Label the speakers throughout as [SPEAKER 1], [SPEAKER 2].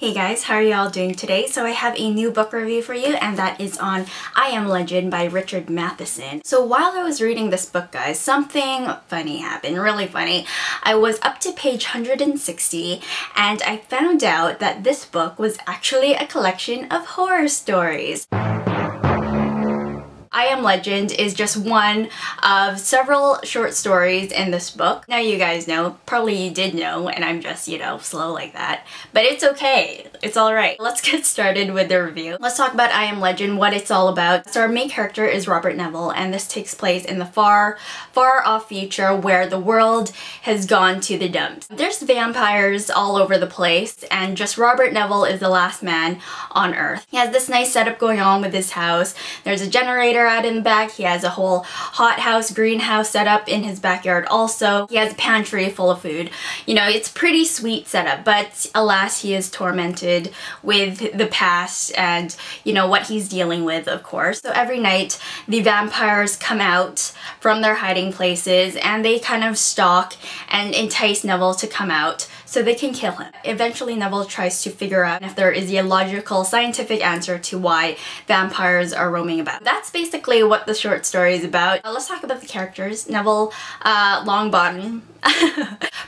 [SPEAKER 1] Hey guys, how are y'all doing today? So I have a new book review for you, and that is on I Am Legend by Richard Matheson. So while I was reading this book, guys, something funny happened, really funny. I was up to page 160 and I found out that this book was actually a collection of horror stories. I Am Legend is just one of several short stories in this book. Now you guys know, probably you did know, and I'm just, slow like that. But it's okay. It's alright. Let's get started with the review. Let's talk about I Am Legend, what it's all about. So our main character is Robert Neville, and this takes place in the far off future where the world has gone to the dumps. There's vampires all over the place, and just Robert Neville is the last man on Earth. He has this nice setup going on with his house. There's a generator out in the back. He has a whole hothouse, greenhouse set up in his backyard also. He has a pantry full of food. It's pretty sweet setup, but alas, he is tormented with the past and, what he's dealing with, of course. So every night, the vampires come out from their hiding places and they kind of stalk and entice Neville to come out so they can kill him. Eventually, Neville tries to figure out if there is a logical, scientific answer to why vampires are roaming about. That's basically what the short story is about. Let's talk about the characters. Neville Longbottom.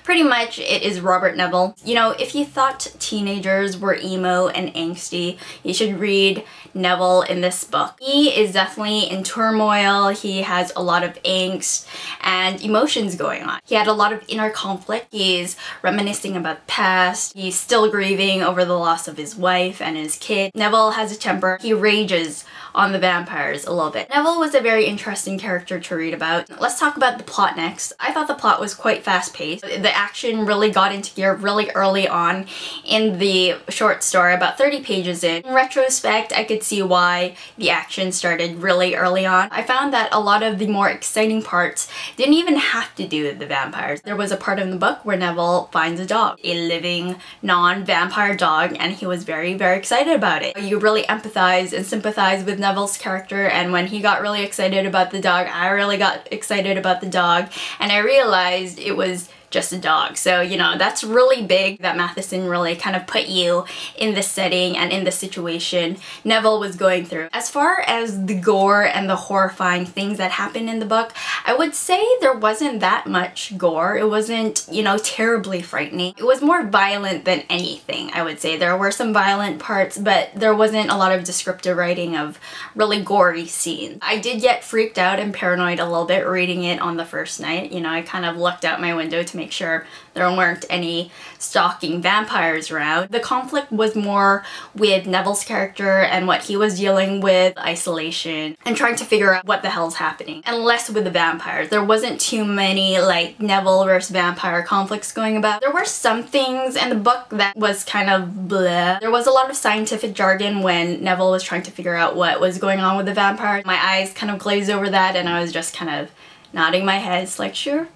[SPEAKER 1] Pretty much it is Robert Neville. If you thought teenagers were emo and angsty, you should read Neville in this book. He is definitely in turmoil. He has a lot of angst and emotions going on. He had a lot of inner conflict. He's reminiscing about the past. He's still grieving over the loss of his wife and his kid. Neville has a temper. He rages on the vampires a little bit. Neville was a very interesting character to read about. Let's talk about the plot next. I thought the plot was quite fast-paced. The action really got into gear really early on in the short story, about 30 pages in. In retrospect, I could see why the action started really early on. I found that a lot of the more exciting parts didn't even have to do with the vampires. There was a part in the book where Neville finds a dog, a living, non-vampire dog, and he was very, very excited about it. You really empathize and sympathize with Neville's character, and when he got really excited about the dog, I really got excited about the dog, and I realized it was just a dog. So, that's really big that Matheson really kind of put you in the setting and in the situation Neville was going through. As far as the gore and the horrifying things that happened in the book, I would say there wasn't that much gore. It wasn't, terribly frightening. It was more violent than anything, I would say. There were some violent parts, but there wasn't a lot of descriptive writing of really gory scenes. I did get freaked out and paranoid a little bit reading it on the first night. I kind of looked out my window to make sure there weren't any stalking vampires around. The conflict was more with Neville's character and what he was dealing with, isolation, and trying to figure out what the hell's happening, and less with the vampires. There wasn't too many Neville versus vampire conflicts going about. There were some things in the book that was kind of bleh. There was a lot of scientific jargon when Neville was trying to figure out what was going on with the vampires. My eyes kind of glazed over that and I was just kind of nodding my head, it's like, sure.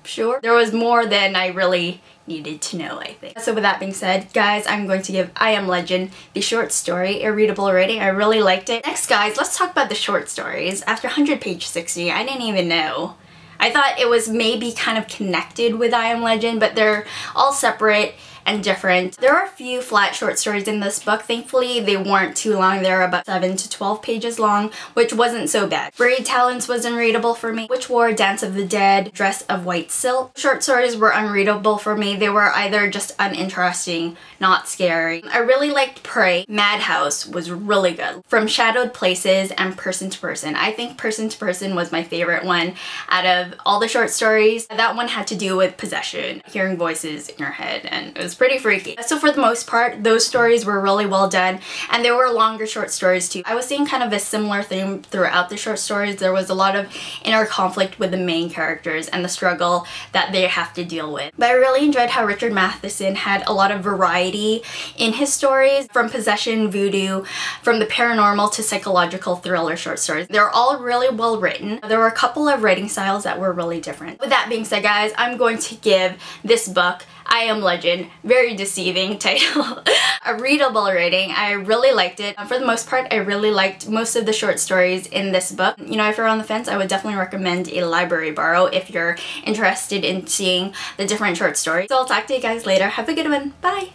[SPEAKER 1] There was more than I really needed to know, I think. So with that being said, guys, I'm going to give I Am Legend, the short story, a readable rating. I really liked it. Next, guys, let's talk about the short stories. After 100 page 60, I didn't even know. I thought it was maybe kind of connected with I Am Legend, but they're all separate and different. There are a few flat short stories in this book. Thankfully, they weren't too long. They're about 7 to 12 pages long, which wasn't so bad. Braid Talents was unreadable for me. Witch War, Dance of the Dead, Dress of White Silk. Short stories were unreadable for me. They were either just uninteresting, not scary. I really liked Prey. Madhouse was really good. From Shadowed Places and Person to Person. I think Person to Person was my favorite one out of all the short stories. That one had to do with possession, hearing voices in your head, and it was pretty freaky. So for the most part, those stories were really well done, and there were longer short stories too. I was seeing kind of a similar theme throughout the short stories. There was a lot of inner conflict with the main characters and the struggle that they have to deal with. But I really enjoyed how Richard Matheson had a lot of variety in his stories, from possession, voodoo, from the paranormal to psychological thriller short stories. They're all really well written. There were a couple of writing styles that were really different. With that being said, guys, I'm going to give this book I Am Legend, very deceiving title, a readable rating. I really liked it. For the most part, I really liked most of the short stories in this book. If you're on the fence, I would definitely recommend a library borrow if you're interested in seeing the different short stories. So I'll talk to you guys later. Have a good one. Bye!